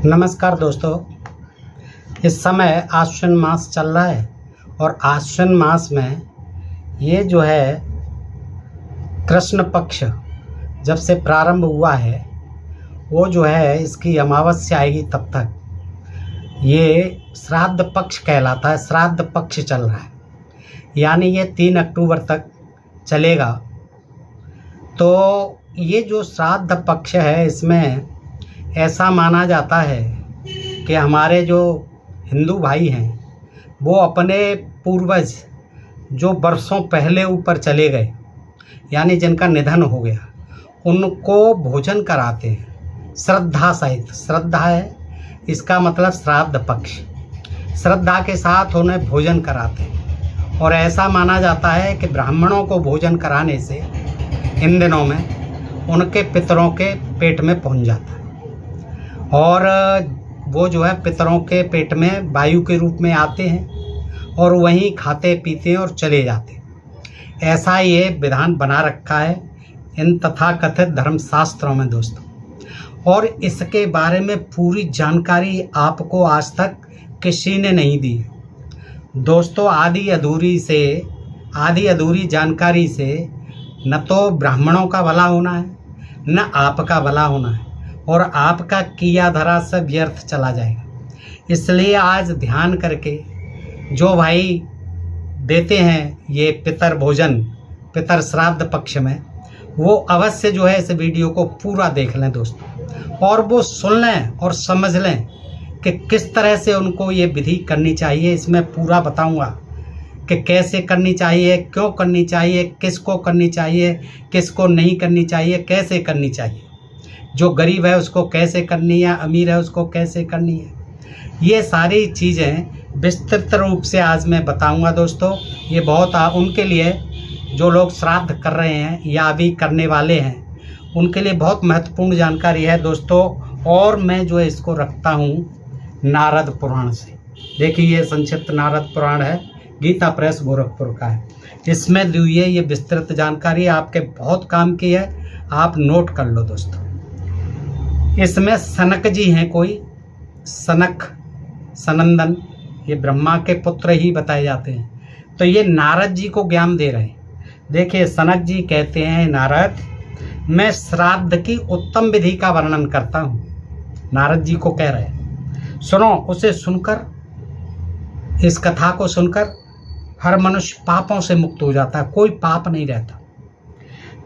नमस्कार दोस्तों, इस समय आश्विन मास चल रहा है और आश्विन मास में ये जो है कृष्ण पक्ष जब से प्रारंभ हुआ है वो जो है इसकी अमावस्या आएगी तब तक ये श्राद्ध पक्ष कहलाता है। श्राद्ध पक्ष चल रहा है, यानी ये 3 अक्टूबर तक चलेगा। तो ये जो श्राद्ध पक्ष है इसमें ऐसा माना जाता है कि हमारे जो हिंदू भाई हैं वो अपने पूर्वज जो वर्षों पहले ऊपर चले गए, यानी जिनका निधन हो गया, उनको भोजन कराते हैं श्रद्धा सहित। श्रद्धा है इसका मतलब श्राद्ध पक्ष, श्रद्धा के साथ उन्हें भोजन कराते हैं। और ऐसा माना जाता है कि ब्राह्मणों को भोजन कराने से इन दिनों में उनके पितरों के पेट में पहुंच जाता है और वो जो है पितरों के पेट में वायु के रूप में आते हैं और वहीं खाते पीते हैं और चले जाते हैं। ऐसा ये विधान बना रखा है इन तथाकथित धर्मशास्त्रों में दोस्तों। और इसके बारे में पूरी जानकारी आपको आज तक किसी ने नहीं दी दोस्तों। आधी अधूरी जानकारी से न तो ब्राह्मणों का भला होना है न आपका भला होना है और आपका किया धरा सब व्यर्थ चला जाएगा। इसलिए आज ध्यान करके जो भाई देते हैं ये पितर भोजन पितर श्राद्ध पक्ष में, वो अवश्य जो है इस वीडियो को पूरा देख लें दोस्तों, और वो सुन लें और समझ लें कि किस तरह से उनको ये विधि करनी चाहिए। इसमें पूरा बताऊंगा कि कैसे करनी चाहिए, क्यों करनी चाहिए, किसको करनी चाहिए, किसको नहीं करनी चाहिए, कैसे करनी चाहिए, जो गरीब है उसको कैसे करनी है, अमीर है उसको कैसे करनी है। ये सारी चीज़ें विस्तृत रूप से आज मैं बताऊंगा दोस्तों। ये बहुत उनके लिए जो लोग श्राद्ध कर रहे हैं या अभी करने वाले हैं उनके लिए बहुत महत्वपूर्ण जानकारी है दोस्तों। और मैं जो है इसको रखता हूँ नारद पुराण से। देखिए ये संक्षिप्त नारद पुराण है, गीता प्रेस गोरखपुर का है। इसमें दी हुई ये विस्तृत जानकारी आपके बहुत काम की है, आप नोट कर लो दोस्तों। इसमें सनक जी हैं, कोई सनक सनंदन, ये ब्रह्मा के पुत्र ही बताए जाते हैं। तो ये नारद जी को ज्ञान दे रहे हैं। देखिए सनक जी कहते हैं, नारद मैं श्राद्ध की उत्तम विधि का वर्णन करता हूँ। नारद जी को कह रहे हैं, सुनो। उसे सुनकर, इस कथा को सुनकर हर मनुष्य पापों से मुक्त हो जाता है, कोई पाप नहीं रहता।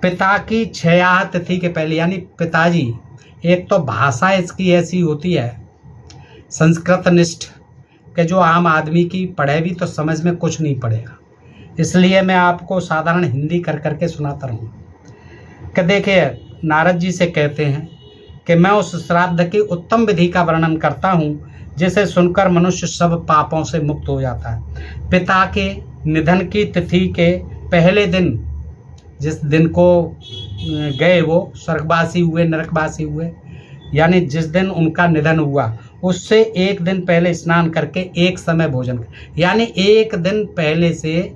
पिता की छया तिथि के पहले, यानी पिताजी, एक तो भाषा इसकी ऐसी होती है संस्कृत निष्ठ कि जो आम आदमी की पढ़े भी तो समझ में कुछ नहीं पड़ेगा। इसलिए मैं आपको साधारण हिंदी कर करके सुनाता रहूँ कि देखिए नारद जी से कहते हैं कि मैं उस श्राद्ध की उत्तम विधि का वर्णन करता हूँ जिसे सुनकर मनुष्य सब पापों से मुक्त हो जाता है। पिता के निधन की तिथि के पहले दिन, जिस दिन को गए वो स्वर्गवासी हुए, नरकवासी हुए, यानी जिस दिन उनका निधन हुआ उससे एक दिन पहले स्नान करके एक समय भोजन, यानी एक दिन पहले से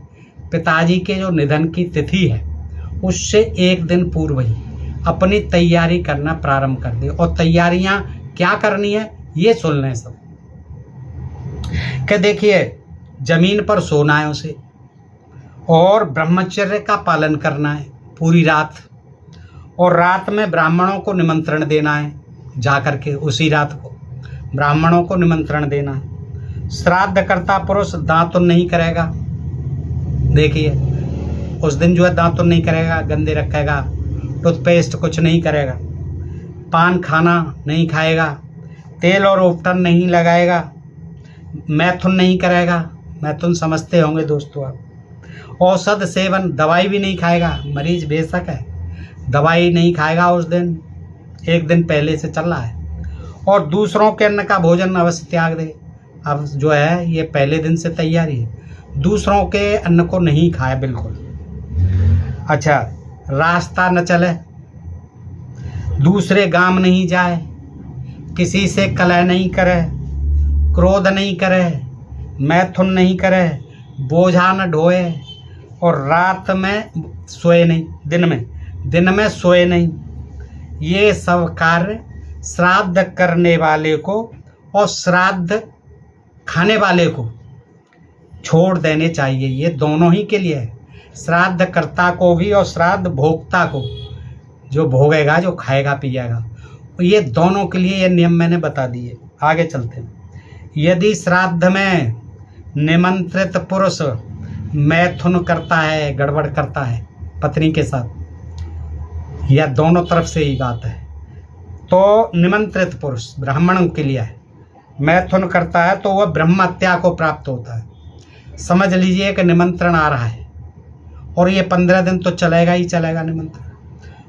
पिताजी के जो निधन की तिथि है उससे एक दिन पूर्व ही अपनी तैयारी करना प्रारंभ कर दे। और तैयारियां क्या करनी है ये सुन लें सब। कि देखिए जमीन पर सोना है उसे, और ब्रह्मचर्य का पालन करना है पूरी रात, और रात में ब्राह्मणों को निमंत्रण देना है, जा कर के उसी रात को ब्राह्मणों को निमंत्रण देना है। श्राद्ध करता पुरुष दातुन नहीं करेगा। देखिए उस दिन जो है दातुन नहीं करेगा, गंदे रखेगा, टूथपेस्ट कुछ नहीं करेगा, पान खाना नहीं खाएगा, तेल और उपटन नहीं लगाएगा, मैथुन नहीं करेगा। मैथुन समझते होंगे दोस्तों आप। औषध सेवन, दवाई भी नहीं खाएगा, मरीज बेशक है, दवाई नहीं खाएगा उस दिन, एक दिन पहले से चल रहा है। और दूसरों के अन्न का भोजन अवश्य त्याग दे। अब जो है ये पहले दिन से तैयारी है, दूसरों के अन्न को नहीं खाए बिल्कुल। अच्छा, रास्ता न चले, दूसरे गांव नहीं जाए, किसी से कलह नहीं करे, क्रोध नहीं करे, मैथुन नहीं करे, बोझा न ढोए, और रात में सोए नहीं, दिन में सोए नहीं। ये सब कार्य श्राद्ध करने वाले को और श्राद्ध खाने वाले को छोड़ देने चाहिए। ये दोनों ही के लिए है, श्राद्ध कर्ता को भी और श्राद्ध भोक्ता को, जो भोगेगा, जो खाएगा पिएगा, ये दोनों के लिए ये नियम मैंने बता दिए। आगे चलते हैं। यदि श्राद्ध में निमंत्रित पुरुष मैथुन करता है, गड़बड़ करता है पत्नी के साथ, या दोनों तरफ से ही बात है, तो निमंत्रित पुरुष ब्राह्मणों के लिए है, मैथुन करता है तो वह ब्रह्म हत्या को प्राप्त होता है। समझ लीजिए कि निमंत्रण आ रहा है और ये 15 दिन तो चलेगा ही चलेगा निमंत्रण,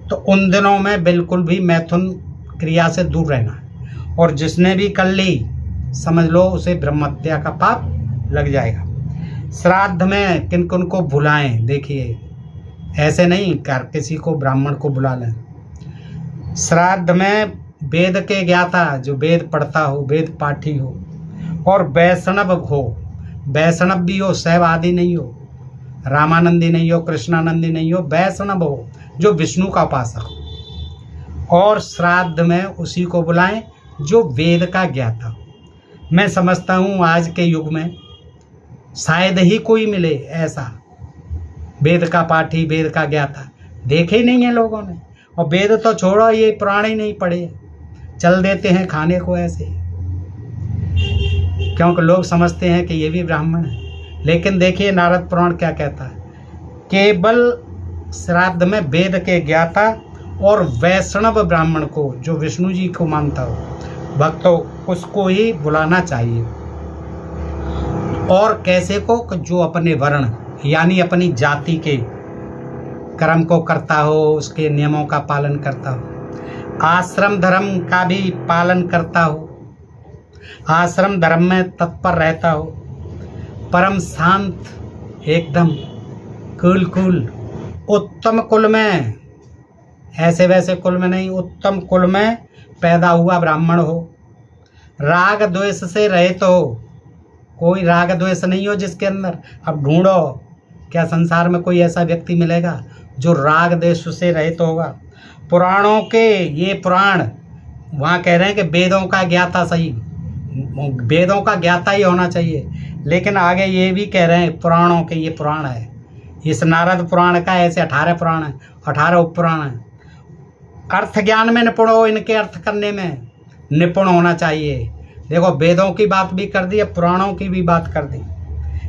तो उन दिनों में बिल्कुल भी मैथुन क्रिया से दूर रहना है। और जिसने भी कर ली समझ लो उसे ब्रह्म हत्या का पाप लग जाएगा। श्राद्ध में किन किन को बुलाएं, देखिए ऐसे नहीं कर किसी को ब्राह्मण को बुला लें। श्राद्ध में वेद के ज्ञाता, जो वेद पढ़ता हो, वेद पाठी हो, और वैष्णव हो, वैष्णव भी हो, शैव आदि नहीं हो, रामानंदी नहीं हो, कृष्णानंदी नहीं हो, वैष्णव हो जो विष्णु का उपासक हो। और श्राद्ध में उसी को बुलाएं जो वेद का ज्ञाता हो। मैं समझता हूँ आज के युग में शायद ही कोई मिले ऐसा वेद का पाठी, वेद का ज्ञाता, देखे ही नहीं है लोगों ने। और वेद तो छोड़ो, ये पुराण ही नहीं पढ़े, चल देते हैं खाने को ऐसे, क्योंकि लोग समझते हैं कि ये भी ब्राह्मण है। लेकिन देखिए नारद पुराण क्या कहता है, केवल श्राद्ध में वेद के ज्ञाता और वैष्णव ब्राह्मण को, जो विष्णु जी को मानता हो भक्तों, उसको ही बुलाना चाहिए। और कैसे को, जो अपने वर्ण यानी अपनी जाति के कर्म को करता हो, उसके नियमों का पालन करता हो, आश्रम धर्म का भी पालन करता हो, आश्रम धर्म में तत्पर रहता हो, परम शांत एकदम कुल उत्तम कुल में, ऐसे वैसे कुल में नहीं, उत्तम कुल में पैदा हुआ ब्राह्मण हो, राग द्वेष से रहित हो, कोई राग द्वेष नहीं हो जिसके अंदर। अब ढूंढो क्या संसार में कोई ऐसा व्यक्ति मिलेगा जो राग द्वेष से रहित होगा। पुराणों के ये पुराण वहाँ कह रहे हैं कि वेदों का ज्ञाता, सही वेदों का ज्ञाता ही होना चाहिए, लेकिन आगे ये भी कह रहे हैं पुराणों के ये पुराण है, इस नारद पुराण का ऐसे 18 पुराण है, 18 उपपुराण है। अर्थ ज्ञान में निपुण हो, इनके अर्थ करने में निपुण होना चाहिए। देखो वेदों की बात भी कर दी, अब पुराणों की भी बात कर दी,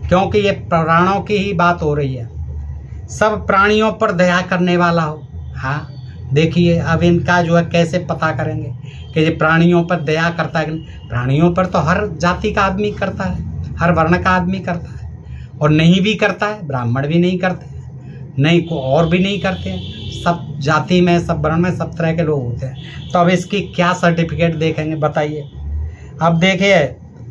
क्योंकि ये पुराणों की ही बात हो रही है। सब प्राणियों पर दया करने वाला हो। हाँ देखिए अब इनका जो है कैसे पता करेंगे कि ये प्राणियों पर दया करता है। प्राणियों पर तो हर जाति का आदमी करता है, हर वर्ण का आदमी करता है, और नहीं भी करता है, ब्राह्मण भी नहीं करते हैं, नहीं को और भी नहीं करते हैं, सब जाति में, सब वर्ण में, सब तरह के लोग होते हैं। तो अब इसकी क्या सर्टिफिकेट देखेंगे बताइए। अब देखिए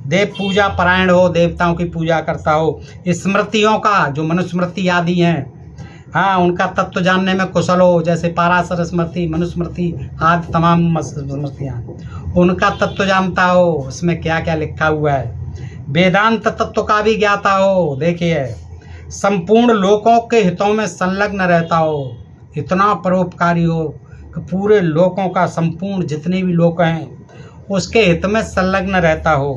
देव पूजा परायण हो, देवताओं की पूजा करता हो, स्मृतियों का जो मनुस्मृति आदि हैं, हाँ उनका तत्व जानने में कुशल हो, जैसे पाराशर स्मृति, मनुस्मृति आदि तमाम स्मृतियाँ, उनका तत्व जानता हो, उसमें क्या क्या लिखा हुआ है, वेदांत तत्व का भी ज्ञाता हो। देखिए संपूर्ण लोगों के हितों में संलग्न रहता हो, इतना परोपकारी हो कि पूरे लोगों का, संपूर्ण जितने भी लोग हैं उसके हित में संलग्न रहता हो,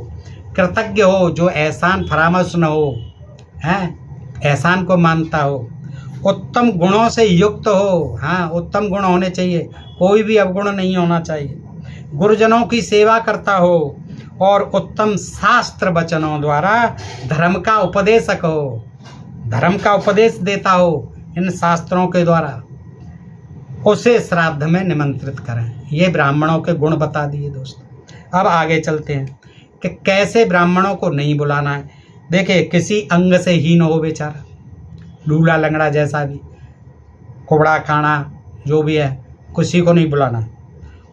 कृतज्ञ हो, जो एहसान फरामोश न हो, हैं एहसान को मानता हो, उत्तम गुणों से युक्त हो, हाँ उत्तम गुण होने चाहिए, कोई भी अवगुण नहीं होना चाहिए, गुरुजनों की सेवा करता हो, और उत्तम शास्त्र वचनों द्वारा धर्म का उपदेशक हो, धर्म का उपदेश देता हो इन शास्त्रों के द्वारा, उसे श्राद्ध में निमंत्रित करें। ये ब्राह्मणों के गुण बता दिए दोस्तों। अब आगे चलते हैं कि कैसे ब्राह्मणों को नहीं बुलाना है। देखिए किसी अंग से हीन हो बेचारा, लूला लंगड़ा जैसा भी, कुबड़ा खाना जो भी है, किसी को नहीं बुलाना।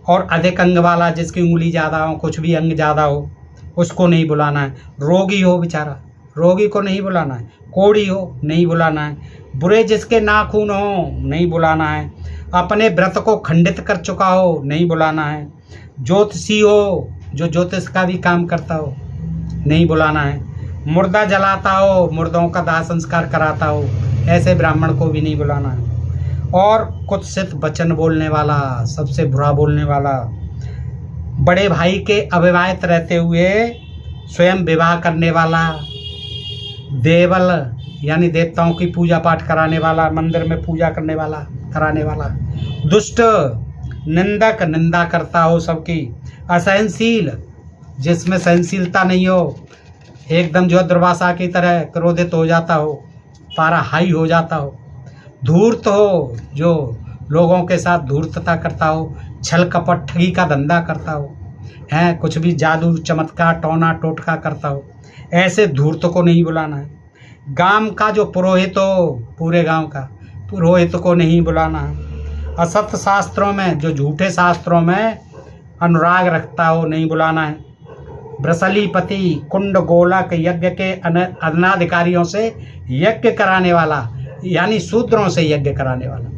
और अधिक अंग वाला, जिसकी उंगली ज़्यादा हो, कुछ भी अंग ज़्यादा हो, उसको नहीं बुलाना है। रोगी हो बेचारा, रोगी को नहीं बुलाना है। कोढ़ी हो नहीं बुलाना है। बुरे जिसके नाखून हो नहीं बुलाना है। अपने व्रत को खंडित कर चुका हो नहीं बुलाना है। ज्योतिषी हो, जो ज्योतिष का भी काम करता हो, नहीं बुलाना है। मुर्दा जलाता हो, मुर्दों का दाह संस्कार कराता हो, ऐसे ब्राह्मण को भी नहीं बुलाना है। और कुत्सित वचन बोलने वाला, सबसे बुरा बोलने वाला, बड़े भाई के अविवाहित रहते हुए स्वयं विवाह करने वाला, देवल यानी देवताओं की पूजा पाठ कराने वाला, मंदिर में पूजा करने वाला कराने वाला, दुष्ट निंदक निंदा करता हो सबकी, असहनशील जिसमें सहनशीलता नहीं हो, एकदम जो दुर्वासा की तरह क्रोधित हो जाता हो, पारा हाई हो जाता हो, धूर्त हो जो लोगों के साथ धूर्तता करता हो, छल कपट ठगी का धंधा करता हो, हैं कुछ भी जादू चमत्कार टोना टोटका करता हो, ऐसे धूर्त को नहीं बुलाना है। गांव का जो पुरोहित हो, पूरे गांव का पुरोहित को नहीं बुलाना है। असत्य शास्त्रों में जो झूठे शास्त्रों में अनुराग रखता हो नहीं बुलाना है। ब्रसलीपति कुंड गोलक यज्ञ के अनाधिकारियों से यज्ञ कराने वाला यानी शूद्रों से यज्ञ कराने वाला,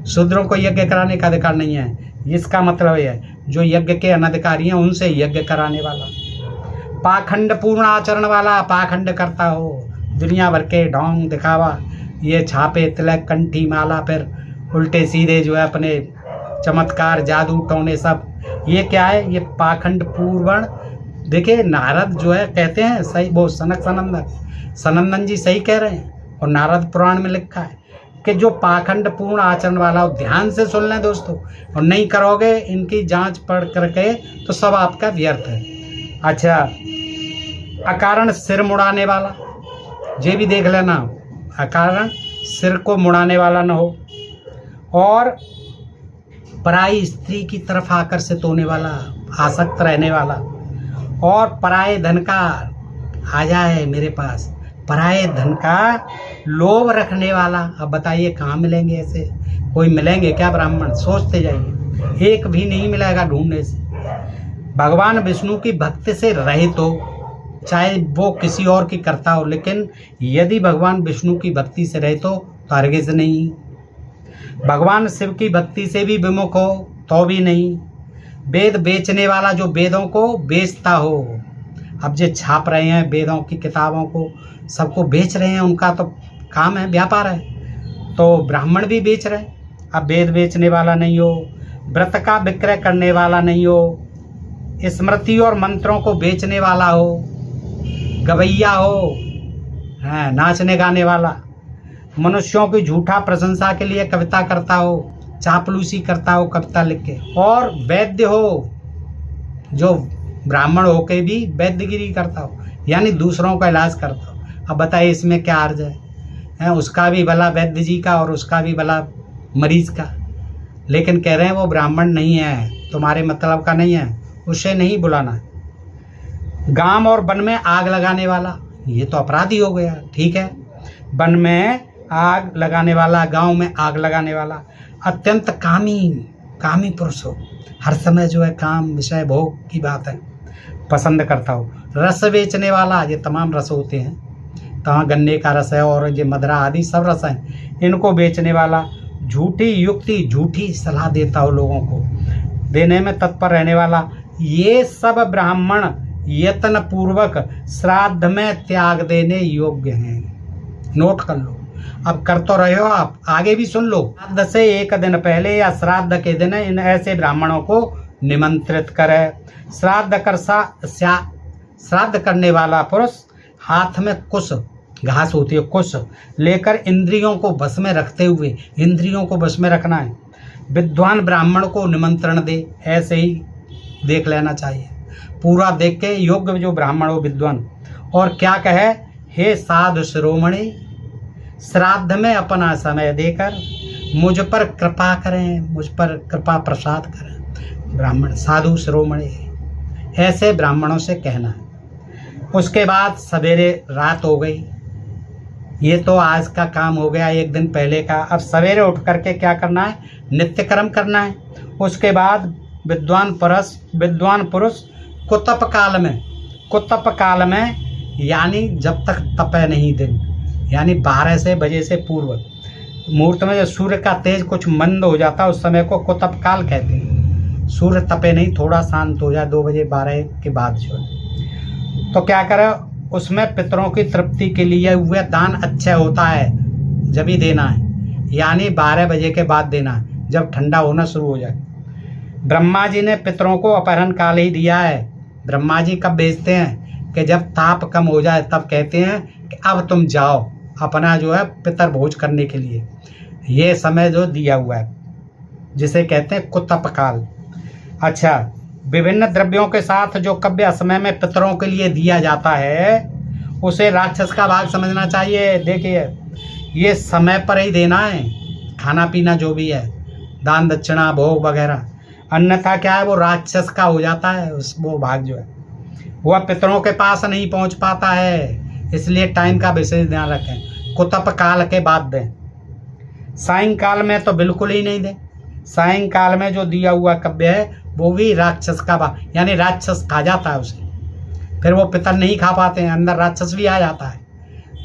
शूद्रों को यज्ञ कराने का अधिकार नहीं है। इसका मतलब यह है जो यज्ञ के अनाधिकारी हैं उनसे यज्ञ कराने वाला। पाखंड पूर्ण आचरण वाला, पाखंड करता हो, दुनिया भर के ढोंग दिखावा, ये छापे तिलक कंठी माला, फिर उल्टे सीधे जो है अपने चमत्कार जादू टोने सब, ये क्या है? ये पाखंड पूर्वण। देखिए नारद जो है कहते हैं सही, वो सनंदन जी सही कह रहे हैं, और नारद पुराण में लिखा है कि जो पाखंड पूर्ण आचरण वाला हो, ध्यान से सुन लें दोस्तों, और नहीं करोगे इनकी जांच पढ़ करके तो सब आपका व्यर्थ है। अच्छा, अकारण सिर मुड़ाने वाला, ये भी देख लेना, अकारण सिर को मुड़ाने वाला न हो, और पराई स्त्री की तरफ आकर्षित होने वाला, आसक्त रहने वाला, और पराये धन का आ जाए मेरे पास, पराये धन का लोभ रखने वाला। अब बताइए कहाँ मिलेंगे ऐसे? कोई मिलेंगे क्या ब्राह्मण? सोचते जाइए, एक भी नहीं मिलेगा ढूंढने से। भगवान विष्णु की भक्ति से रहित हो, चाहे वो किसी और की करता हो, लेकिन यदि भगवान विष्णु की भक्ति से रहित हो तो हरगिज नहीं। भगवान शिव की भक्ति से भी विमुख हो तो भी नहीं। वेद बेचने वाला, जो वेदों को बेचता हो, अब जो छाप रहे हैं वेदों की किताबों को, सबको बेच रहे हैं, उनका तो काम है, व्यापार है, तो ब्राह्मण भी बेच रहे हैं। अब वेद बेचने वाला नहीं हो, व्रत का विक्रय करने वाला नहीं हो, स्मृति और मंत्रों को बेचने वाला हो, गवैया हो, हैं नाचने गाने वाला, मनुष्यों की झूठा प्रशंसा के लिए कविता करता हो, चापलूसी करता हो कविता लिख के, और वैद्य हो, जो ब्राह्मण होके भी वैद्यगिरी करता हो, यानी दूसरों का इलाज करता हो। अब बताइए इसमें क्या अर्ज है? उसका भी भला वैद्य जी का और उसका भी भला मरीज का, लेकिन कह रहे हैं वो ब्राह्मण नहीं है, तुम्हारे मतलब का नहीं है, उसे नहीं बुलाना है। गांव और वन में आग लगाने वाला, ये तो अपराधी हो गया, ठीक है, वन में आग लगाने वाला, गांव में आग लगाने वाला, अत्यंत कामी पुरुष हो, हर समय जो है काम विषय भोग की बात है पसंद करता हो। रस बेचने वाला, ये तमाम रस होते हैं, तहाँ गन्ने का रस है और ये मदरा आदि सब रस हैं, इनको बेचने वाला। झूठी युक्ति, झूठी सलाह देता हो, लोगों को देने में तत्पर रहने वाला। ये सब ब्राह्मण यत्न पूर्वक श्राद्ध में त्याग देने योग्य हैं। नोट कर लो, अब कर तो रहे हो आप, आगे भी सुन लो। श्राद्ध से एक दिन पहले या श्राद्ध के दिन इन ऐसे ब्राह्मणों को निमंत्रित करे। श्राद्ध करने वाला पुरुष हाथ में कुश, घास होती है कुश, लेकर इंद्रियों को बस में रखते हुए, इंद्रियों को बस में रखना है, विद्वान ब्राह्मण को निमंत्रण दे। ऐसे ही देख लेना चाहिए, पूरा देख के योग्य जो ब्राह्मण हो विद्वान। और क्या कहे? हे साधु शिरोमणि, श्राद्ध में अपना समय देकर मुझ पर कृपा करें, मुझ पर कृपा प्रसाद करें। ब्राह्मण साधु शिरोमणि, ऐसे ब्राह्मणों से कहना है। उसके बाद सवेरे रात हो गई, ये तो आज का काम हो गया एक दिन पहले का। अब सवेरे उठ करके क्या करना है? नित्य कर्म करना है। उसके बाद विद्वान पुरुष कुतप काल में यानी जब तक तपे नहीं दिन, यानी 12 बजे से पूर्व मुहूर्त में, जब सूर्य का तेज कुछ मंद हो जाता है उस समय को कुतप काल कहते हैं। सूर्य तपे नहीं, थोड़ा शांत हो जाए 2 बजे 12 के बाद जो है, तो क्या करें? उसमें पितरों की तृप्ति के लिए हुए दान अच्छा होता है, जब ही देना है, यानी 12 बजे के बाद देना है, जब ठंडा होना शुरू हो जाए। ब्रह्मा जी ने पितरों को अपहरण काल ही दिया है। ब्रह्मा जी कब भेजते हैं कि जब ताप कम हो जाए, तब कहते हैं कि अब तुम जाओ अपना जो है पितर भोज करने के लिए। ये समय जो दिया हुआ है जिसे कहते हैं कुतप काल। अच्छा, विभिन्न द्रव्यों के साथ जो कव्य समय में पितरों के लिए दिया जाता है उसे राक्षस का भाग समझना चाहिए। देखिए, ये समय पर ही देना है, खाना पीना जो भी है, दान दक्षिणा भोग वगैरह, अन्यथा क्या है वो राक्षस का हो जाता है। वो भाग जो है वह पितरों के पास नहीं पहुंच पाता है, इसलिए टाइम का विशेष ध्यान रखें। कुतप काल के बाद दें, सायंकाल में तो बिल्कुल ही नहीं दें। सायंकाल में जो दिया हुआ कव्य है वो भी राक्षस का भाग, यानी राक्षस खा जाता है उसे, फिर वो पितर नहीं खा पाते हैं, अंदर राक्षस भी आ जाता है।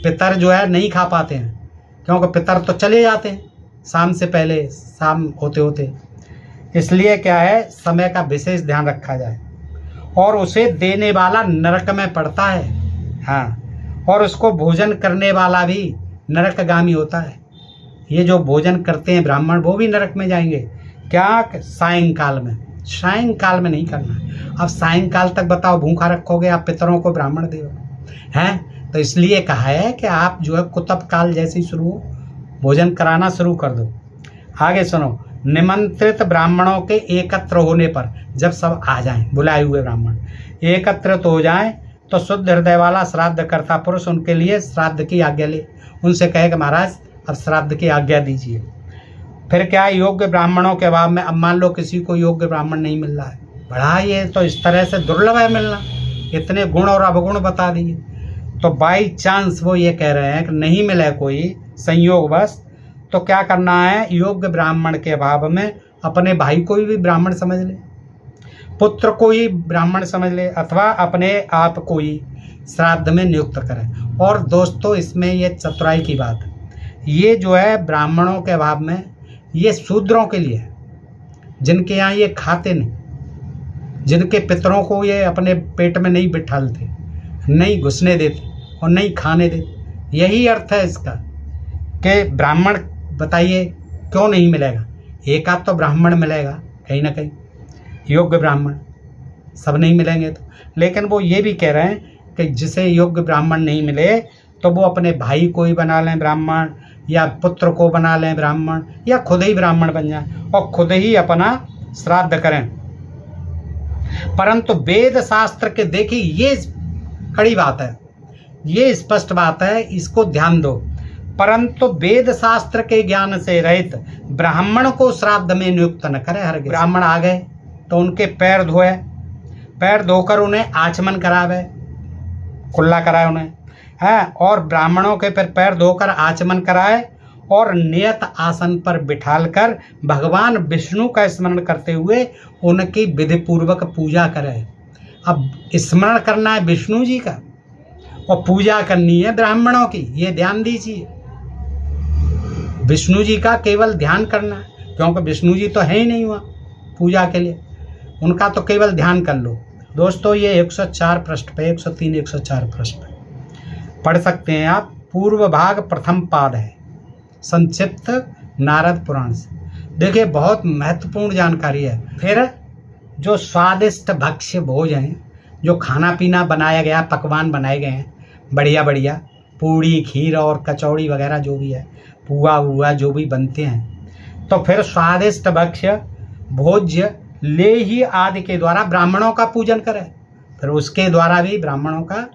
पितर जो है नहीं खा पाते हैं क्योंकि पितर तो चले जाते हैं शाम से पहले, शाम होते होते। इसलिए क्या है, समय का विशेष ध्यान रखा जाए। और उसे देने वाला नरक में पड़ता है, हाँ, और उसको भोजन करने वाला भी नरकगामी होता है। ये जो भोजन करते हैं ब्राह्मण वो भी नरक में जाएंगे। क्या? सायंकाल में। सायंकाल में नहीं करना। अब सायंकाल तक बताओ भूखा रखोगे आप पितरों को, ब्राह्मण देव हैं? तो इसलिए कहा है कि आप जो है कुतप काल जैसे ही शुरू हो भोजन कराना शुरू कर दो। आगे सुनो, निमंत्रित ब्राह्मणों के एकत्र होने पर, जब सब आ जाएं, बुलाए हुए ब्राह्मण एकत्रित हो जाएं, तो शुद्ध हृदय वाला श्राद्ध करता पुरुष उनके लिए श्राद्ध की आज्ञा ले। उनसे कहे कि महाराज अब श्राद्ध की आज्ञा दीजिए। फिर क्या है, योग्य ब्राह्मणों के अभाव में, अब मान लो किसी को योग्य ब्राह्मण नहीं मिल रहा है, बड़ा ये तो इस तरह से दुर्लभ है मिलना, इतने गुण और अवगुण बता दिए, तो बाई चांस वो ये कह रहे हैं कि नहीं मिले कोई संयोगवश, तो क्या करना है, योग्य ब्राह्मण के अभाव में अपने भाई को भी ब्राह्मण समझ ले, पुत्र को ही ब्राह्मण समझ ले, अथवा अपने आप को ही श्राद्ध में नियुक्त करे। और दोस्तों इसमें ये चतुराई की बात है, ये जो है ब्राह्मणों के अभाव में ये शूद्रों के लिए, जिनके यहाँ ये खाते नहीं, जिनके पितरों को ये अपने पेट में नहीं बिठालते, नहीं घुसने देते और नहीं खाने देते। यही अर्थ है इसका कि ब्राह्मण, बताइए क्यों नहीं मिलेगा? एक आध तो ब्राह्मण मिलेगा कहीं ना कहीं, योग्य ब्राह्मण, सब नहीं मिलेंगे तो। लेकिन वो ये भी कह रहे हैं कि जिसे योग्य ब्राह्मण नहीं मिले तो वो अपने भाई को ही बना लें ब्राह्मण, या पुत्र को बना लें ब्राह्मण, या खुद ही ब्राह्मण बन जाएं और खुद ही अपना श्राद्ध करें। परंतु वेद शास्त्र के, देखिए ये कड़ी बात है, ये स्पष्ट बात है, इसको ध्यान दो। परंतु वेद शास्त्र के ज्ञान से रहित ब्राह्मण को श्राद्ध में नियुक्त न करे। हर ब्राह्मण आ गए तो उनके पैर धोए, पैर धोकर उन्हें आचमन करावे, कुल्ला कराए उन्हें, है, और ब्राह्मणों के फिर पैर धोकर आचमन कराए और नियत आसन पर बिठालकर भगवान विष्णु का स्मरण करते हुए उनकी विधि पूर्वक पूजा करे। अब स्मरण करना है विष्णु जी का और पूजा करनी है ब्राह्मणों की, ये ध्यान दीजिए। विष्णु जी का केवल ध्यान करना है, क्योंकि विष्णु जी तो है ही नहीं हुआ पूजा के लिए, उनका तो केवल ध्यान कर लो। दोस्तों ये 104 पृष्ठ पे, 103 104 पृष्ठ पे पढ़ सकते हैं आप। पूर्व भाग प्रथम पाद है, संक्षिप्त नारद पुराण से। देखिए बहुत महत्वपूर्ण जानकारी है। फिर जो स्वादिष्ट भक्ष्य भोज हैं, जो खाना पीना बनाया गया, पकवान बनाए गए हैं बढ़िया बढ़िया, पूड़ी खीर और कचौड़ी वगैरह जो भी है, पुआ हुआ जो भी बनते हैं, तो फिर स्वादिष्ट भक्ष्य भोज्य ले ही आदि के द्वारा ब्राह्मणों का पूजन करें। फिर उसके द्वारा भी ब्राह्मणों का,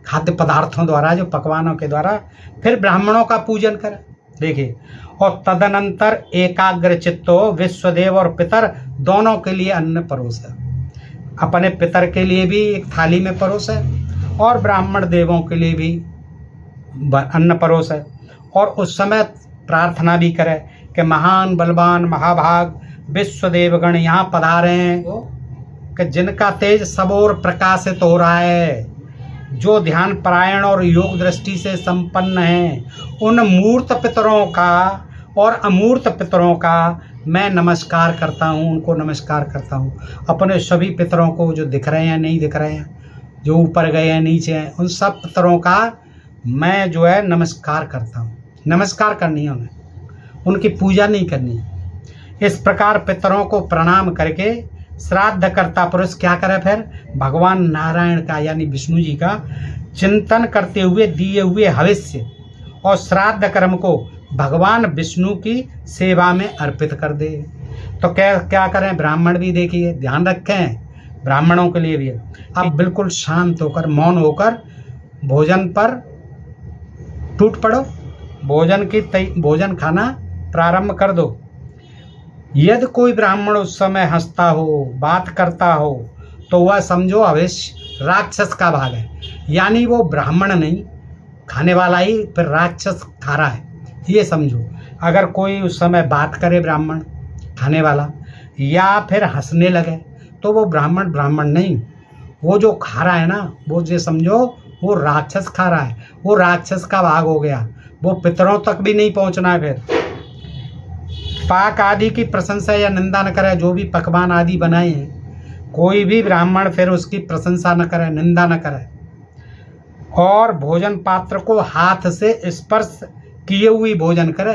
खाद्य पदार्थों द्वारा, जो पकवानों के द्वारा फिर ब्राह्मणों का पूजन करें। देखिए, और तदनंतर एकाग्र चित्तो विश्वदेव और पितर दोनों के लिए अन्न परोसे। अपने पितर के लिए भी एक थाली में परोसे और ब्राह्मण देवों के लिए भी अन्न परोसे। और उस समय प्रार्थना भी करे कि महान बलवान महाभाग विश्वदेवगण यहाँ पधारे हैं, कि जिनका तेज सब ओर प्रकाशित हो रहा है, जो ध्यान परायण और योग दृष्टि से संपन्न हैं, उन मूर्त पितरों का और अमूर्त पितरों का मैं नमस्कार करता हूँ, उनको नमस्कार करता हूँ। अपने सभी पितरों को, जो दिख रहे हैं नहीं दिख रहे हैं, जो ऊपर गए हैं नीचे हैं, उन सब पितरों का मैं जो है नमस्कार करता हूँ। नमस्कार करनी है उन्हें, उनकी पूजा नहीं करनी है। इस प्रकार पितरों को प्रणाम करके श्राद्ध करता पुरुष क्या करे फिर? भगवान नारायण का यानी विष्णु जी का चिंतन करते हुए दिए हुए हविष्य और श्राद्ध कर्म को भगवान विष्णु की सेवा में अर्पित कर दे। तो क्या क्या करें? ब्राह्मण भी देखिए, ध्यान रखें, ब्राह्मणों के लिए भी है। अब बिल्कुल शांत होकर, मौन होकर भोजन पर टूट पड़ो, भोजन खाना प्रारंभ कर दो। यदि कोई ब्राह्मण उस समय हंसता हो, बात करता हो, तो वह समझो अवश्य राक्षस का भाग है, यानी वो ब्राह्मण नहीं, खाने वाला ही फिर राक्षस खा रहा है, ये समझो। अगर कोई उस समय बात करे ब्राह्मण खाने वाला या फिर हंसने लगे, तो वो ब्राह्मण नहीं, वो जो खा रहा है ना, वो ये समझो वो राक्षस खा रहा है, वो राक्षस का भाग हो गया, वो पितरों तक भी नहीं पहुंचना है। फिर पाक आदि की प्रशंसा या निंदा न करे, जो भी पकवान आदि बनाए हैं, कोई भी ब्राह्मण फिर उसकी प्रशंसा न करे, निंदा न करे। और भोजन पात्र को हाथ से स्पर्श किए हुए भोजन करे।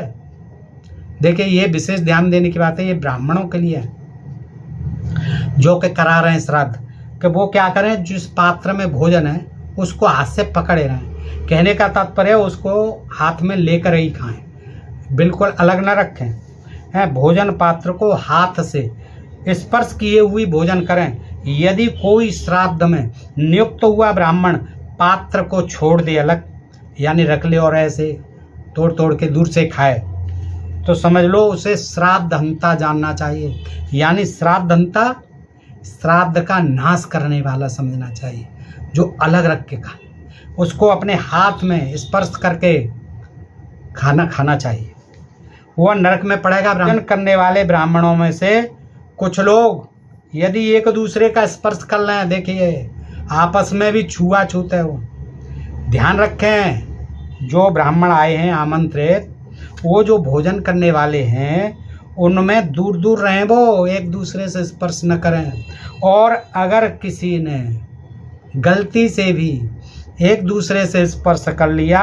देखिए ये विशेष ध्यान देने की बात है, ये ब्राह्मणों के लिए है जो कि करा रहे हैं श्राद्ध, कि वो क्या करें, जिस पात्र में भोजन है उसको हाथ से पकड़े रहें। कहने का तात्पर्य उसको हाथ में लेकर ही खाएं, बिल्कुल अलग न रखें। हैं, भोजन पात्र को हाथ से स्पर्श किए हुए भोजन करें। यदि कोई श्राद्ध में नियुक्त हुआ ब्राह्मण पात्र को छोड़ दे अलग, यानी रख ले और ऐसे तोड़ तोड़ के दूर से खाए, तो समझ लो उसे श्राद्धहंता जानना चाहिए, यानी श्राद्धहंता श्राद्ध का नाश करने वाला समझना चाहिए, जो अलग रख के खाए, उसको अपने हाथ में स्पर्श करके खाना चाहिए। वह नरक में पड़ेगा। भोजन करने वाले ब्राह्मणों में से कुछ लोग यदि एक दूसरे का स्पर्श कर लें, देखिए आपस में भी छुआछूत है वो। ध्यान रखें, जो ब्राह्मण आए हैं आमंत्रित, वो जो भोजन करने वाले हैं उनमें दूर दूर रहें, वो एक दूसरे से स्पर्श न करें। और अगर किसी ने गलती से भी एक दूसरे से स्पर्श कर लिया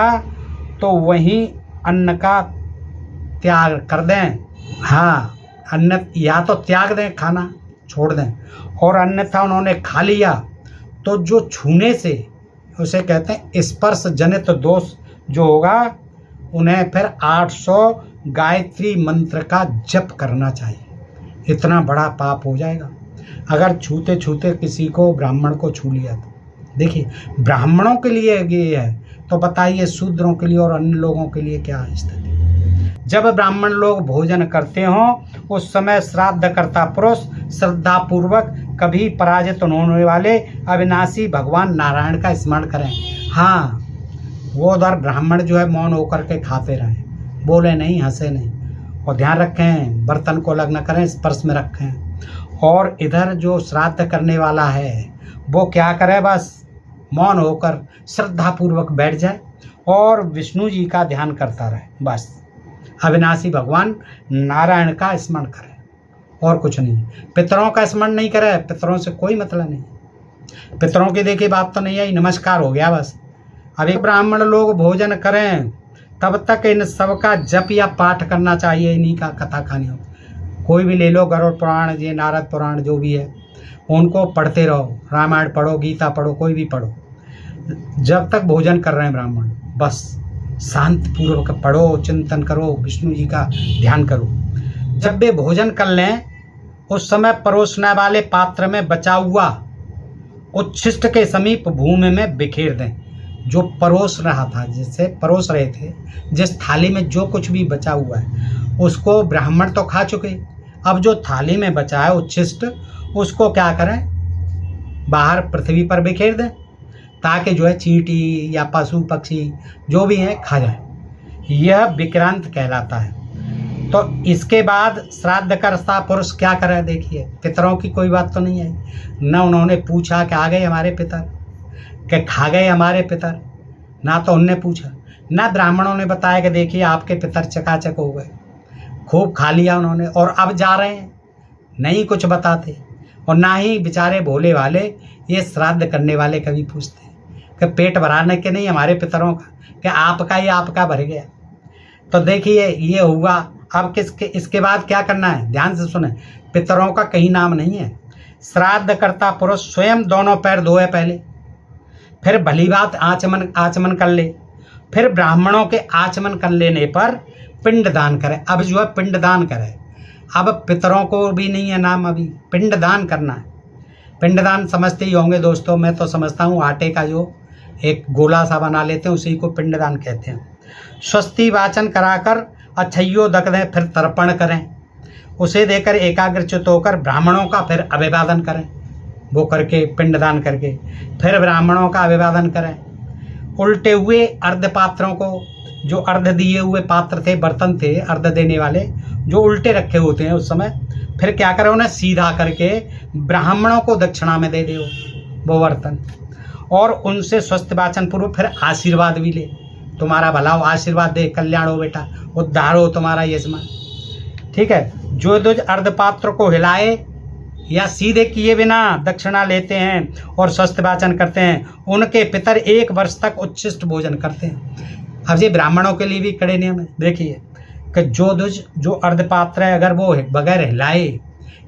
तो वहीं अन्न का त्याग कर दें। हाँ, अन्न या तो त्याग दें, खाना छोड़ दें, और अन्यथा उन्होंने खा लिया तो जो छूने से, उसे कहते हैं स्पर्श जनित दोष जो होगा, उन्हें फिर 800 गायत्री मंत्र का जप करना चाहिए। इतना बड़ा पाप हो जाएगा अगर छूते छूते किसी को, ब्राह्मण को छू लिया तो। देखिए ब्राह्मणों के लिए ये है, तो बताइए शूद्रों के लिए और अन्य लोगों के लिए क्या स्थिति। जब ब्राह्मण लोग भोजन करते हों उस समय श्राद्ध करता पुरुष श्रद्धापूर्वक कभी पराजित होने वाले अविनाशी भगवान नारायण का स्मरण करें। हाँ, वो उधर ब्राह्मण जो है मौन होकर के खाते रहें, बोले नहीं, हंसे नहीं, और ध्यान रखें बर्तन को अलग न करें, स्पर्श में रखें। और इधर जो श्राद्ध करने वाला है वो क्या करे, बस मौन होकर श्रद्धापूर्वक बैठ जाए और विष्णु जी का ध्यान करता रहे, बस अविनाशी भगवान नारायण का स्मरण करे और कुछ नहीं। पितरों का स्मरण नहीं करे, पितरों से कोई मतलब नहीं। पितरों की देखिए बात तो नहीं आई, नमस्कार हो गया बस। अभी ब्राह्मण लोग भोजन करें तब तक इन सब का जप या पाठ करना चाहिए, इन्हीं का कथा कहानी हो। कोई भी ले लो, गरुड़ पुराण, ये नारद पुराण जो भी है, उनको पढ़ते रहो, रामायण पढ़ो, गीता पढ़ो, कोई भी पढ़ो, जब तक भोजन कर रहे हैं ब्राह्मण, बस शांति पूर्वक पढ़ो, चिंतन करो, विष्णु जी का ध्यान करो। जब वे भोजन कर लें उस समय परोसने वाले पात्र में बचा हुआ उच्छिष्ट के समीप भूमि में बिखेर दें। जो परोस रहा था, जिससे परोस रहे थे, जिस थाली में जो कुछ भी बचा हुआ है उसको ब्राह्मण तो खा चुके, अब जो थाली में बचा है उच्छिष्ट, उसको क्या करें, बाहर पृथ्वी पर बिखेर दें, ताकि जो है चींटी या पशु पक्षी जो भी हैं खा जाए। यह विक्रांत कहलाता है। तो इसके बाद श्राद्ध करता पुरुष क्या करे, देखिए पितरों की कोई बात तो नहीं आई, न उन्होंने पूछा कि आ गए हमारे पितर, कि खा गए हमारे पितर, ना तो उनने पूछा, ना ब्राह्मणों ने बताया कि देखिए आपके पितर चकाचक हो गए, खूब खा लिया उन्होंने और अब जा रहे हैं, नहीं कुछ बताते। और ना ही बेचारे भोले वाले ये श्राद्ध करने वाले कभी पूछते कि पेट भराने के नहीं हमारे पितरों का, कि आपका ही आपका भर गया। तो देखिए ये हुआ। अब इसके बाद क्या करना है, ध्यान से सुने, पितरों का कहीं नाम नहीं है, श्राद्ध करता पुरुष स्वयं दोनों पैर धोए पहले, फिर भली बात आचमन कर ले, फिर ब्राह्मणों के आचमन कर लेने पर पिंड दान करे। अब जो है पिंड दान करे, अब पितरों को भी नहीं है नाम, अभी पिंड दान करना है। पिंड दान समझते ही होंगे दोस्तों, मैं तो समझता हूँ आटे का जो एक गोला सा बना लेते हैं उसी को पिंड दान कहते हैं। स्वस्ति वाचन कराकर अच्छैयो दक दें, फिर तर्पण करें, उसे देकर एकाग्रचित होकर ब्राह्मणों का फिर अभिवादन करें, वो करके पिंड दान करके फिर ब्राह्मणों का अभिवादन करें। उल्टे हुए अर्ध पात्रों को, जो अर्ध दिए हुए पात्र थे, बर्तन थे अर्ध देने वाले जो उल्टे रखे होते हैं उस समय, फिर क्या करो उन्हें सीधा करके ब्राह्मणों को दक्षिणा में दे दो वो बर्तन, और उनसे स्वस्थ वाचन पूर्व फिर आशीर्वाद भी ले, तुम्हारा भला हो, आशीर्वाद दे, कल्याण हो बेटा, उद्धार हो तुम्हारा यजमान। ठीक है, जो दुज अर्ध पात्र को हिलाए या सीधे किए बिना दक्षिणा लेते हैं और स्वस्थ वाचन करते हैं, उनके पितर 1 वर्ष तक उच्छिष्ट भोजन करते हैं। अब ये ब्राह्मणों के लिए भी कड़े नियम है। देखिए कि जो दुज जो अर्ध पात्र है, अगर वो बगैर हिलाए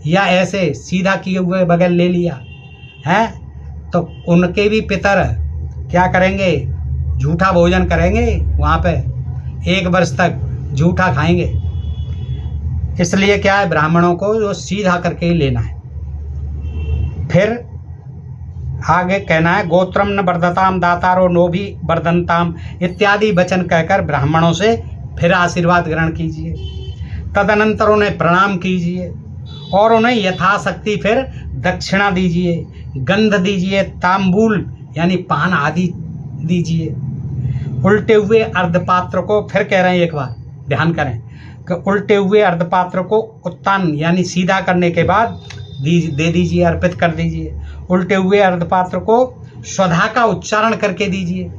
या ऐसे सीधा किए हुए बगैर ले लिया है तो उनके भी पितर क्या करेंगे, झूठा भोजन करेंगे, वहाँ पे 1 वर्ष तक झूठा खाएंगे। इसलिए क्या है, ब्राह्मणों को जो सीधा करके ही लेना है। फिर आगे कहना है, गोत्रम न वर्धताम दातारो नो भी वर्धनताम इत्यादि वचन कहकर ब्राह्मणों से फिर आशीर्वाद ग्रहण कीजिए। तदनंतर उन्हें प्रणाम कीजिए और उन्हें यथाशक्ति फिर दक्षिणा दीजिए, गंध दीजिए, तांबूल यानी पान आदि दीजिए। उल्टे हुए अर्धपात्र को फिर कह रहे हैं, एक बार ध्यान करें कि उल्टे हुए अर्धपात्र को उत्तान यानी सीधा करने के बाद दे दीजिए, अर्पित कर दीजिए। उल्टे हुए अर्धपात्र को स्वधा का उच्चारण करके दीजिए।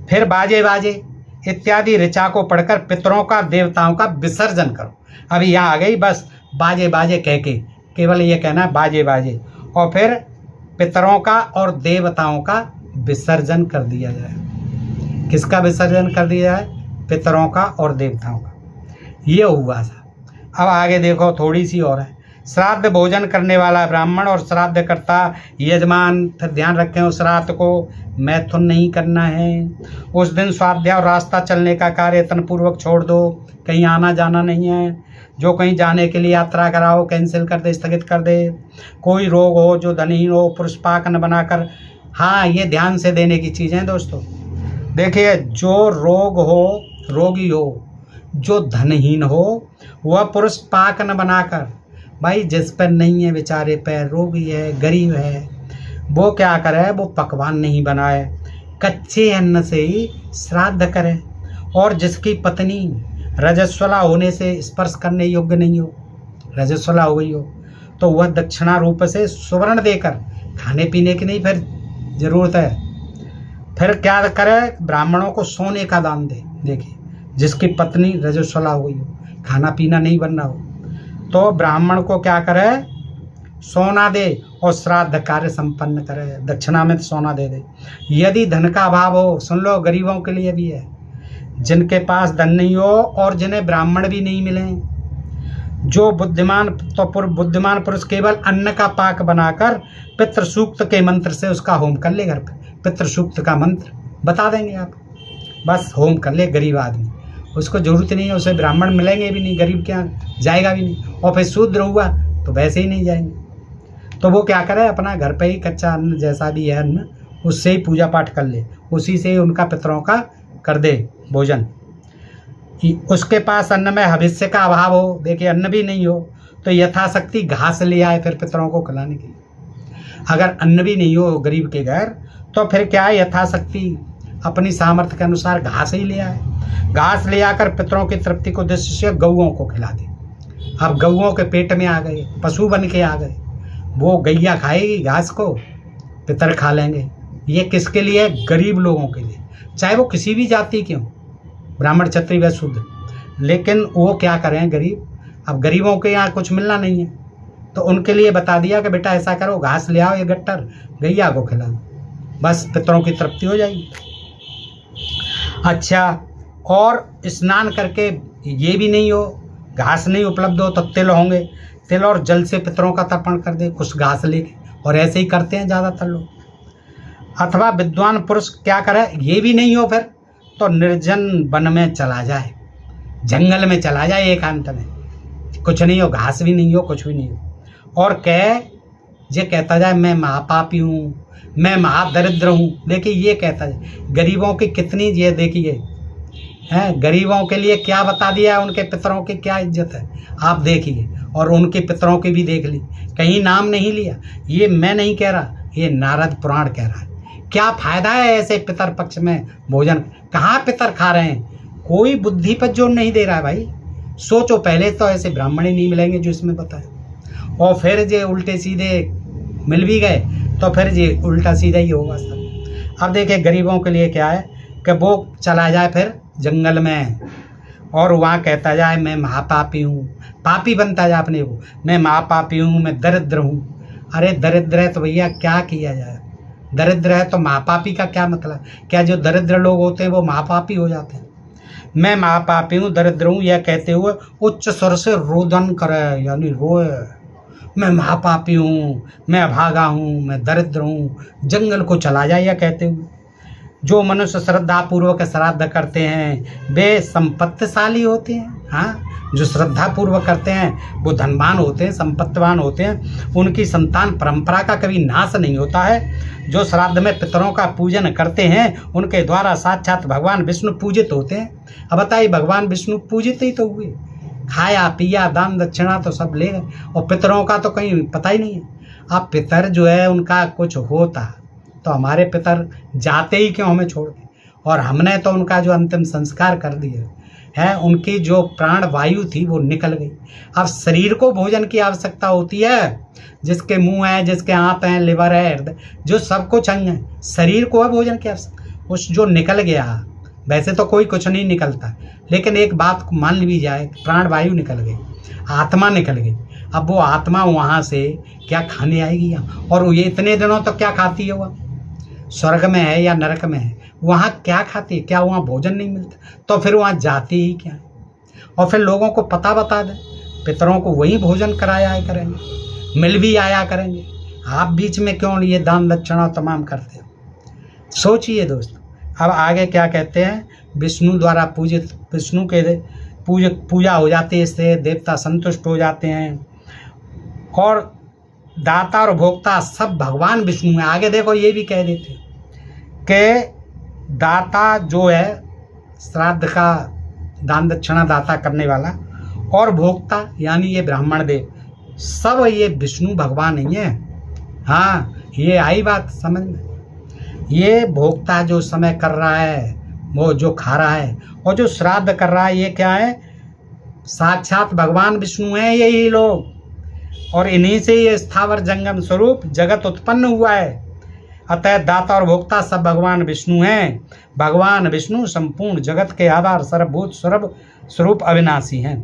फिर बाजे बाजे इत्यादि ऋचा को पढ़कर पितरों का देवताओं का विसर्जन करो। अभी यहाँ आ गई, बस बाजे बाजे कह के केवल ये कहना है बाजे बाजे, और फिर पितरों का और देवताओं का विसर्जन कर दिया जाए। किसका विसर्जन कर दिया जाए? पितरों का और देवताओं का। ये हुआ था। अब आगे देखो थोड़ी सी और है। श्राद्ध भोजन करने वाला ब्राह्मण और श्राद्ध करता यजमान, फिर ध्यान रखें उस रात को मैथुन नहीं करना है। उस दिन स्वाध्याय और रास्ता चलने का कार्य यत्न पूर्वक छोड़ दो, कहीं आना जाना नहीं है। जो कहीं जाने के लिए यात्रा कराओ कैंसिल कर दे, स्थगित कर दे। कोई रोग हो, जो धनहीन हो, पुरुष पाक न बनाकर। हाँ, ये ध्यान से देने की चीज़ें दोस्तों। देखिए, जो रोग हो, रोगी हो, जो धनहीन हो, वह पुरुष पाक न बनाकर, भाई जिस पर नहीं है बेचारे पे, रोगी है, गरीब है, वो क्या करे, वो पकवान नहीं बनाए, कच्चे अन्न से ही श्राद्ध करे। और जिसकी पत्नी रजस्वला होने से स्पर्श करने योग्य नहीं हो, रजस्वला हो गई हो, तो वह दक्षिणा रूप से सुवर्ण देकर, खाने पीने की नहीं फिर जरूरत है, फिर क्या करे, ब्राह्मणों को सोने का दान दे। देखिए, जिसकी पत्नी रजस्वला हो गई हो, खाना पीना नहीं बनना हो, तो ब्राह्मण को क्या करे, सोना दे और श्राद्ध कार्य संपन्न करे। दक्षिणा में सोना दे दे। यदि धन का अभाव हो, सुन लो गरीबों के लिए भी है, जिनके पास धन नहीं हो और जिन्हें ब्राह्मण भी नहीं मिले, जो बुद्धिमान बुद्धिमान पुरुष केवल अन्न का पाक बनाकर पितृ सूक्त के मंत्र से उसका होम कर ले। घर पे पितृ सूक्त का मंत्र बता देंगे आप, बस होम कर ले। गरीब आदमी, उसको जरूरत नहीं है, उसे ब्राह्मण मिलेंगे भी नहीं, गरीब के यहाँ जाएगा भी नहीं, और फिर शूद्र हुआ तो वैसे ही नहीं जाएंगे। तो वो क्या करे, अपना घर पे ही कच्चा अन्न जैसा भी है अन्न, उससे ही पूजा पाठ कर ले, उसी से ही उनका पितरों का कर दे भोजन। उसके पास अन्न में हविष्य का अभाव हो, देखिए अन्न भी नहीं हो, तो यथाशक्ति घास ले आए फिर पितरों को खिलाने के लिए। अगर अन्न भी नहीं हो गरीब के घर, तो फिर क्या है, यथाशक्ति अपनी सामर्थ्य के अनुसार घास ही ले आए। घास ले आकर पितरों की तृप्ति को उद्देश्य से गौओं को खिला दे। अब गौओं के पेट में आ गए, पशु बन के आ गए, वो गैया खाएगी घास को, पितर खा लेंगे। ये किसके लिए? गरीब लोगों के लिए, चाहे वो किसी भी जाति के हों, ब्राह्मण क्षत्रिय व शूद्र। लेकिन वो क्या करें, गरीब, अब गरीबों के यहाँ कुछ मिलना नहीं है, तो उनके लिए बता दिया कि बेटा ऐसा करो, घास ले आओ, ये गट्टर गैया को खिला दो, बस पितरों की तृप्ति हो जाएगी। अच्छा, और स्नान करके ये भी नहीं हो, घास नहीं उपलब्ध हो, तो तिल होंगे, तिल और जल से पितरों का तर्पण कर दे, कुछ घास लेके, और ऐसे ही करते हैं ज़्यादातर लोग। अथवा विद्वान पुरुष क्या करे, ये भी नहीं हो फिर तो निर्जन वन में चला जाए, जंगल में चला जाए एकांत में, कुछ नहीं हो, घास भी नहीं हो, कुछ भी नहीं हो, और ये कहता जाए मैं महापापी हूँ, मैं महादरिद्र हूँ। देखिए ये कहता है, गरीबों की कितनी ये देखिए हैं, गरीबों के लिए क्या बता दिया है, उनके पितरों की क्या इज्जत है आप देखिए, और उनके पितरों की भी देख ली, कहीं नाम नहीं लिया। ये मैं नहीं कह रहा, ये नारद पुराण कह रहा है। क्या फायदा है ऐसे पितर पक्ष में भोजन, कहाँ पितर खा रहे हैं, कोई बुद्धि पर जोर नहीं दे रहा है भाई। सोचो, पहले तो ऐसे ब्राह्मण ही नहीं मिलेंगे जो इसमें बताए, और फिर जे उल्टे सीधे मिल भी गए तो फिर ये उल्टा सीधा ही होगा सब। अब देखिए गरीबों के लिए क्या है कि वो चला जाए फिर जंगल में, और वहाँ कहता जाए मैं महापापी हूँ, पापी बनता जाए अपने को, मैं महापापी हूँ, मैं दरिद्र हूँ। अरे दरिद्र है तो भैया क्या किया जाए, दरिद्र है तो महापापी का क्या मतलब, क्या जो दरिद्र लोग होते हैं वो महापापी हो जाते हैं? मैं महापापी हूँ, दरिद्र हूँ, यह कहते हुए उच्च स्वर से रोदन करे, यानी रोए, मैं महापापी हूँ, मैं अभागा हूँ, मैं दरिद्र हूँ, जंगल को चला जाए यह कहते हुए। जो मनुष्य श्रद्धा पूर्वक श्राद्ध करते हैं वे संपत्तिशाली होते हैं। हाँ, जो श्रद्धा पूर्वक करते हैं वो धनवान होते हैं, संपत्तिवान होते हैं, उनकी संतान परंपरा का कभी नाश नहीं होता है। जो श्राद्ध में पितरों का पूजन करते हैं उनके द्वारा साक्षात भगवान विष्णु पूजित होते हैं। अब बताइए, भगवान विष्णु पूजित ही तो हुए, खाया पिया दान दक्षिणा तो सब ले गए, और पितरों का तो कहीं पता ही नहीं है। अब पितर जो है उनका कुछ होता तो हमारे पितर जाते ही क्यों हमें छोड़ के, और हमने तो उनका जो अंतिम संस्कार कर दिया है, उनकी जो प्राण वायु थी वो निकल गई। अब शरीर को भोजन की आवश्यकता होती है, जिसके मुंह है, जिसके आंत हैं, लिवर है, हृदय, जो सब कुछ अंग है, शरीर को है भोजन की आवश्यकता। उस जो निकल गया, वैसे तो कोई कुछ नहीं निकलता, लेकिन एक बात को मान ली जाए, प्राण वायु निकल गई, आत्मा निकल गई। अब वो आत्मा वहाँ से क्या खाने आएगी, और ये इतने दिनों तो क्या खाती है, वह स्वर्ग में है या नरक में है, वहाँ क्या खाती है, क्या वहाँ भोजन नहीं मिलता, तो फिर वहाँ जाती ही क्या है। और फिर लोगों को पता बता दें, पितरों को वही भोजन कराया करेंगे, मिल भी आया करेंगे, आप बीच में क्यों ये दान दक्षिणा तमाम करते हो। सोचिए दोस्तों, अब आगे क्या कहते हैं, विष्णु द्वारा पूजित, विष्णु के पूजा हो जाती है, इससे देवता संतुष्ट हो जाते हैं, और दाता और भोक्ता सब भगवान विष्णु है। आगे देखो ये भी कह देते कि दाता जो है श्राद्ध का दान दक्षिणा दाता करने वाला, और भोक्ता यानी ये ब्राह्मण देव, सब ये विष्णु भगवान नहीं है। हाँ, ये आई बात समझ में। ये भोक्ता जो समय कर रहा है, वो जो खा रहा है, और जो श्राद्ध कर रहा है, ये क्या है, साक्षात भगवान विष्णु हैं यही लोग, और इन्हीं से ये स्थावर जंगम स्वरूप जगत उत्पन्न हुआ है। अतः दाता और भोक्ता सब भगवान विष्णु हैं। भगवान विष्णु संपूर्ण जगत के आधार, सर्वभूत सर्व स्वरूप अविनाशी हैं।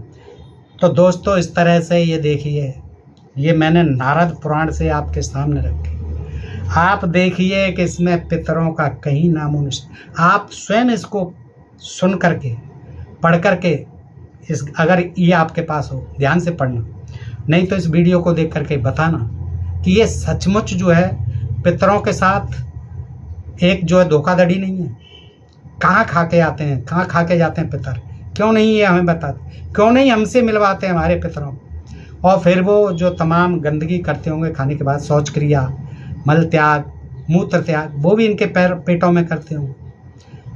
तो दोस्तों इस तरह से ये देखिए, ये मैंने नारद पुराण से आपके सामने रखे, आप देखिए कि इसमें पितरों का कहीं नामोनिशान। आप स्वयं इसको सुन करके, पढ़ करके, इस अगर ये आपके पास हो ध्यान से पढ़ना, नहीं तो इस वीडियो को देख करके बताना कि ये सचमुच जो है पितरों के साथ एक जो है धोखाधड़ी नहीं है। कहाँ खा के आते हैं, कहाँ खा के जाते हैं पितर, क्यों नहीं ये हमें बताते, क्यों नहीं हमसे मिलवाते हैं हमारे पितरों। और फिर वो जो तमाम गंदगी करते होंगे खाने के बाद, शौच क्रिया, मल त्याग, मूत्र त्याग, वो भी इनके पेटों में करते होंगे।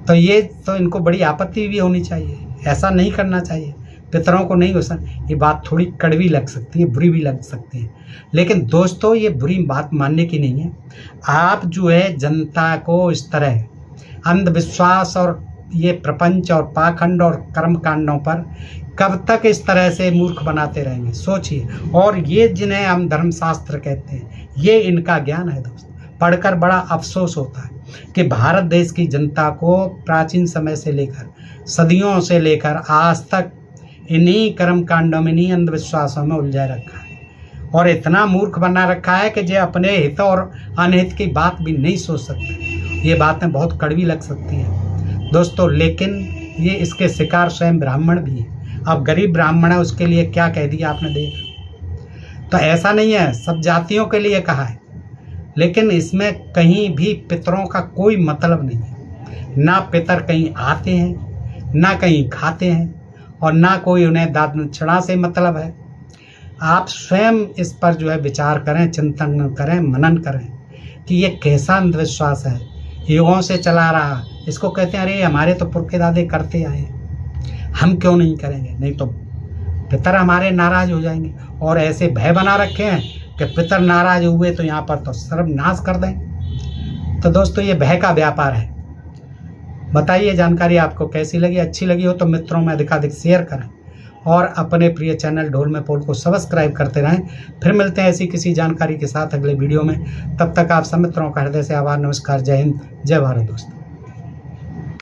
तो ये तो इनको बड़ी आपत्ति भी होनी चाहिए, ऐसा नहीं करना चाहिए, पितरों को नहीं घुसा। ये बात थोड़ी कड़वी लग सकती है, बुरी भी लग सकती है, लेकिन दोस्तों ये बुरी बात मानने की नहीं है। आप जो है जनता को इस तरह अंधविश्वास और ये प्रपंच और पाखंड और कर्म कांडों पर कब तक इस तरह से मूर्ख बनाते रहेंगे, सोचिए। और ये जिन्हें हम धर्मशास्त्र कहते हैं, ये इनका ज्ञान है दोस्तों। पढ़कर बड़ा अफसोस होता है कि भारत देश की जनता को प्राचीन समय से लेकर, सदियों से लेकर आज तक इन्हीं कर्म कांडों में, इन्हीं अंधविश्वासों में उलझाए रखा है, और इतना मूर्ख बना रखा है कि जो अपने हित और अनहित की बात भी नहीं सोच सकते। ये बातें बहुत कड़वी लग सकती हैं दोस्तों, लेकिन ये इसके शिकार स्वयं ब्राह्मण भी है। अब गरीब ब्राह्मण है, उसके लिए क्या कह दिया आपने देखा। तो ऐसा नहीं है, सब जातियों के लिए कहा है, लेकिन इसमें कहीं भी पितरों का कोई मतलब नहीं है। ना पितर कहीं आते हैं, ना कहीं खाते हैं, और ना कोई उन्हें दान दक्षिणा से मतलब है। आप स्वयं इस पर जो है विचार करें, चिंतन करें, मनन करें कि ये कैसा अंधविश्वास है, युगों से चला रहा। इसको कहते हैं अरे हमारे तो पुरखे दादे करते आए, हम क्यों नहीं करेंगे, नहीं तो पितर हमारे नाराज हो जाएंगे। और ऐसे भय बना रखे हैं कि पितर नाराज हुए तो यहाँ पर तो सर्वनाश कर दें। तो दोस्तों ये भय का व्यापार है। बताइए जानकारी आपको कैसी लगी। अच्छी लगी हो तो मित्रों में अधिकाधिक शेयर करें और अपने प्रिय चैनल ढोल में पोल को सब्सक्राइब करते रहें। फिर मिलते हैं ऐसी किसी जानकारी के साथ अगले वीडियो में। तब तक आप सब मित्रों का हृदय से आभार, नमस्कार, जय हिंद, जय भारत दोस्तों।